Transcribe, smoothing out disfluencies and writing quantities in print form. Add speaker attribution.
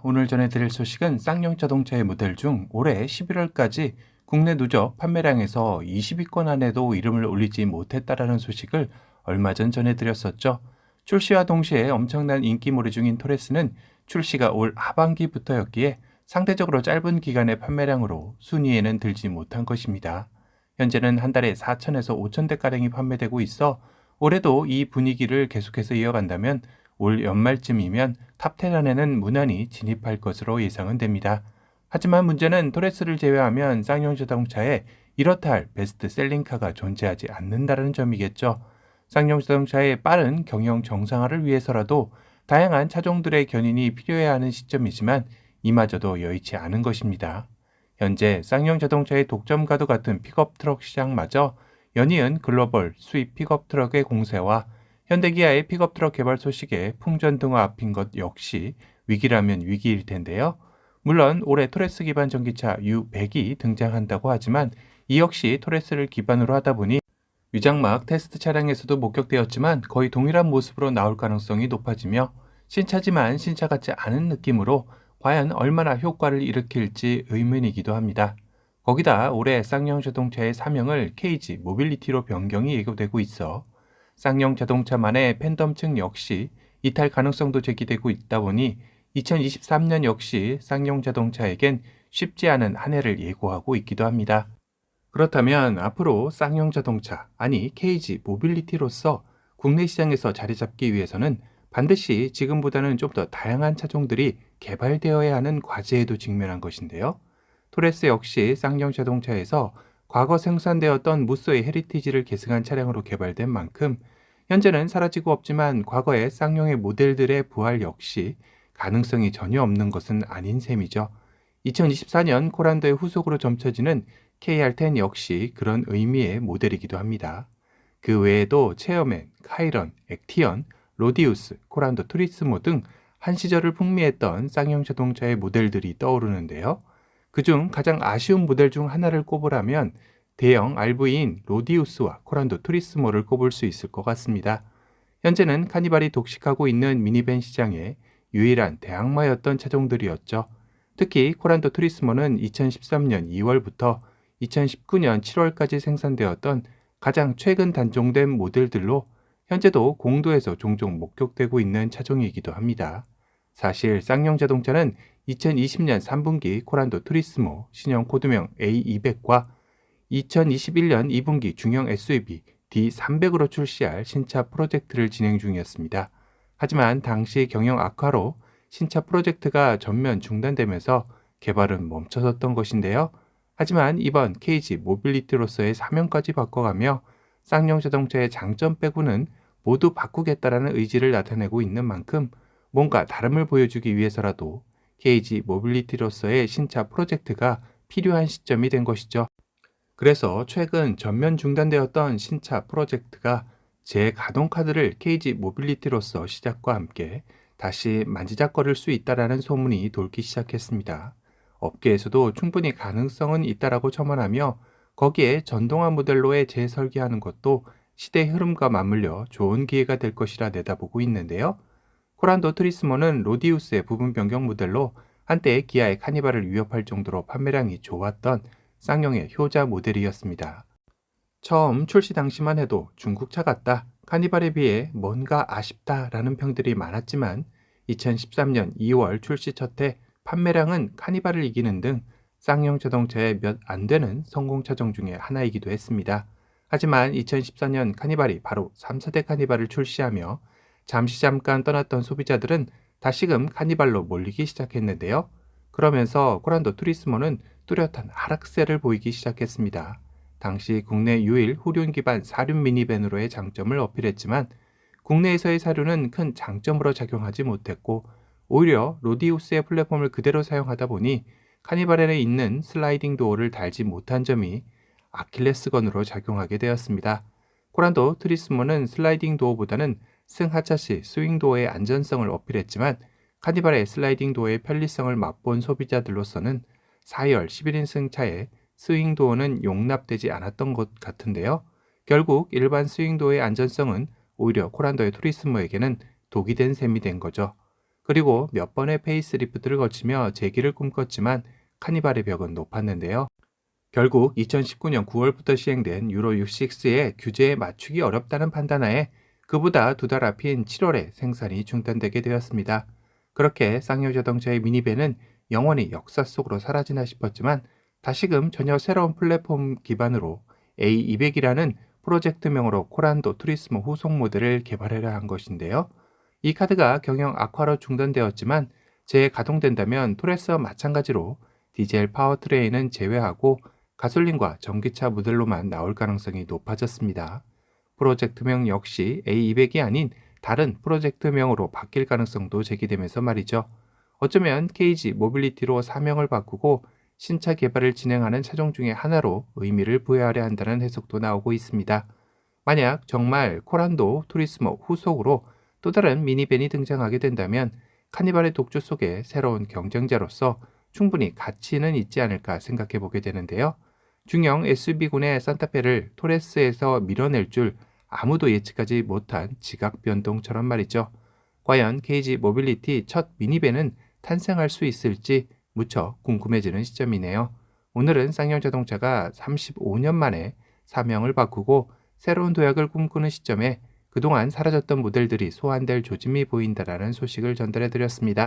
Speaker 1: 오늘 전해드릴 소식은 쌍용 자동차의 모델 중 올해 11월까지 국내 누적 판매량에서 20위권 안에도 이름을 올리지 못했다라는 소식을 얼마 전 전해드렸었죠. 출시와 동시에 엄청난 인기몰이 중인 토레스는 출시가 올 하반기부터였기에 상대적으로 짧은 기간의 판매량으로 순위에는 들지 못한 것입니다. 현재는 한 달에 4천에서 5천 대가량이 판매되고 있어 올해도 이 분위기를 계속해서 이어간다면 올 연말쯤이면 탑10 안에는 무난히 진입할 것으로 예상은 됩니다. 하지만 문제는 토레스를 제외하면 쌍용 자동차에 이렇다 할 베스트 셀링카가 존재하지 않는다는 점이겠죠. 쌍용 자동차의 빠른 경영 정상화를 위해서라도 다양한 차종들의 견인이 필요해야 하는 시점이지만 이마저도 여의치 않은 것입니다. 현재 쌍용 자동차의 독점과도 같은 픽업 트럭 시장마저 연이은 글로벌 수입 픽업 트럭의 공세와 현대기아의 픽업 트럭 개발 소식에 풍전등화 앞인 것 역시 위기라면 위기일 텐데요. 물론 올해 토레스 기반 전기차 U100이 등장한다고 하지만 이 역시 토레스를 기반으로 하다 보니 위장막 테스트 차량에서도 목격되었지만 거의 동일한 모습으로 나올 가능성이 높아지며 신차지만 신차 같지 않은 느낌으로 과연 얼마나 효과를 일으킬지 의문이기도 합니다. 거기다 올해 쌍용 자동차의 사명을 KG 모빌리티로 변경이 예고되고 있어 쌍용 자동차만의 팬덤층 역시 이탈 가능성도 제기되고 있다 보니 2023년 역시 쌍용 자동차에겐 쉽지 않은 한 해를 예고하고 있기도 합니다. 그렇다면 앞으로 쌍용 자동차, 아니 KG 모빌리티로서 국내 시장에서 자리 잡기 위해서는 반드시 지금보다는 좀 더 다양한 차종들이 개발되어야 하는 과제에도 직면한 것인데요. 토레스 역시 쌍용 자동차에서 과거 생산되었던 무쏘의 헤리티지를 계승한 차량으로 개발된 만큼 현재는 사라지고 없지만 과거의 쌍용의 모델들의 부활 역시 가능성이 전혀 없는 것은 아닌 셈이죠. 2024년 코란도의 후속으로 점쳐지는 KR10 역시 그런 의미의 모델이기도 합니다. 그 외에도 체어맨, 카이런, 액티언, 로디우스, 코란도 투리스모 등 한 시절을 풍미했던 쌍용 자동차의 모델들이 떠오르는데요. 그중 가장 아쉬운 모델 중 하나를 꼽으라면 대형 RV인 로디우스와 코란도 투리스모를 꼽을 수 있을 것 같습니다. 현재는 카니발이 독식하고 있는 미니밴 시장의 유일한 대항마였던 차종들이었죠. 특히 코란도 투리스모는 2013년 2월부터 2019년 7월까지 생산되었던 가장 최근 단종된 모델들로 현재도 공도에서 종종 목격되고 있는 차종이기도 합니다. 사실 쌍용 자동차는 2020년 3분기 코란도 투리스모 신형 코드명 A200과 2021년 2분기 중형 SUV D300으로 출시할 신차 프로젝트를 진행 중이었습니다. 하지만 당시 경영 악화로 신차 프로젝트가 전면 중단되면서 개발은 멈춰섰던 것인데요. 하지만 이번 KG 모빌리티로서의 사명까지 바꿔가며 쌍용 자동차의 장점 빼고는 모두 바꾸겠다라는 의지를 나타내고 있는 만큼 뭔가 다름을 보여주기 위해서라도 KG 모빌리티로서의 신차 프로젝트가 필요한 시점이 된 것이죠. 그래서 최근 전면 중단되었던 신차 프로젝트가 재가동 카드를 KG 모빌리티로서 시작과 함께 다시 만지작거릴 수 있다라는 소문이 돌기 시작했습니다. 업계에서도 충분히 가능성은 있다라고 첨언하며 거기에 전동화 모델로의 재설계하는 것도 시대 흐름과 맞물려 좋은 기회가 될 것이라 내다보고 있는데요. 코란도 트리스모는 로디우스의 부분 변경 모델로 한때 기아의 카니발을 위협할 정도로 판매량이 좋았던 쌍용의 효자 모델이었습니다. 처음 출시 당시만 해도 중국차 같다, 카니발에 비해 뭔가 아쉽다라는 평들이 많았지만 2013년 2월 출시 첫 해 판매량은 카니발을 이기는 등 쌍용 자동차의 몇 안 되는 성공 차종 중에 하나이기도 했습니다. 하지만 2014년 카니발이 바로 3, 4대 카니발을 출시하며 잠깐 떠났던 소비자들은 다시금 카니발로 몰리기 시작했는데요. 그러면서 코란도 투리스모는 뚜렷한 하락세를 보이기 시작했습니다. 당시 국내 유일 후륜 기반 사륜 미니밴으로의 장점을 어필했지만 국내에서의 사륜은 큰 장점으로 작용하지 못했고 오히려 로디우스의 플랫폼을 그대로 사용하다 보니 카니발에 있는 슬라이딩 도어를 달지 못한 점이 아킬레스건으로 작용하게 되었습니다. 코란도 투리스모는 슬라이딩 도어보다는 승하차시 스윙 도어의 안전성을 어필했지만 카니발의 슬라이딩 도어의 편리성을 맛본 소비자들로서는 4열 11인승 차에 스윙 도어는 용납되지 않았던 것 같은데요. 결국 일반 스윙 도어의 안전성은 오히려 코란도의 투리스모에게는 독이 된 셈이 된 거죠. 그리고 몇 번의 페이스리프트를 거치며 재기를 꿈꿨지만 카니발의 벽은 높았는데요. 결국 2019년 9월부터 시행된 유로 6의 규제에 맞추기 어렵다는 판단하에 그보다 두 달 앞인 7월에 생산이 중단되게 되었습니다. 그렇게 쌍용 자동차의 미니밴은 영원히 역사 속으로 사라지나 싶었지만 다시금 전혀 새로운 플랫폼 기반으로 A200이라는 프로젝트명으로 코란도 투리스모 후속 모델을 개발하려 한 것인데요. 이 카드가 경영 악화로 중단되었지만 재가동된다면 토레스와 마찬가지로 디젤 파워트레인은 제외하고 가솔린과 전기차 모델로만 나올 가능성이 높아졌습니다. 프로젝트명 역시 A200이 아닌 다른 프로젝트명으로 바뀔 가능성도 제기되면서 말이죠. 어쩌면 KG 모빌리티로 사명을 바꾸고 신차 개발을 진행하는 차종 중에 하나로 의미를 부여하려 한다는 해석도 나오고 있습니다. 만약 정말 코란도 투리스모 후속으로 또 다른 미니밴이 등장하게 된다면 카니발의 독주 속에 새로운 경쟁자로서 충분히 가치는 있지 않을까 생각해 보게 되는데요. 중형 SUV군의 산타페를 토레스에서 밀어낼 줄 아무도 예측하지 못한 지각 변동처럼 말이죠. 과연 KG 모빌리티 첫 미니밴은 탄생할 수 있을지 무척 궁금해지는 시점이네요. 오늘은 쌍용 자동차가 35년 만에 사명을 바꾸고 새로운 도약을 꿈꾸는 시점에 그동안 사라졌던 모델들이 소환될 조짐이 보인다라는 소식을 전달해 드렸습니다.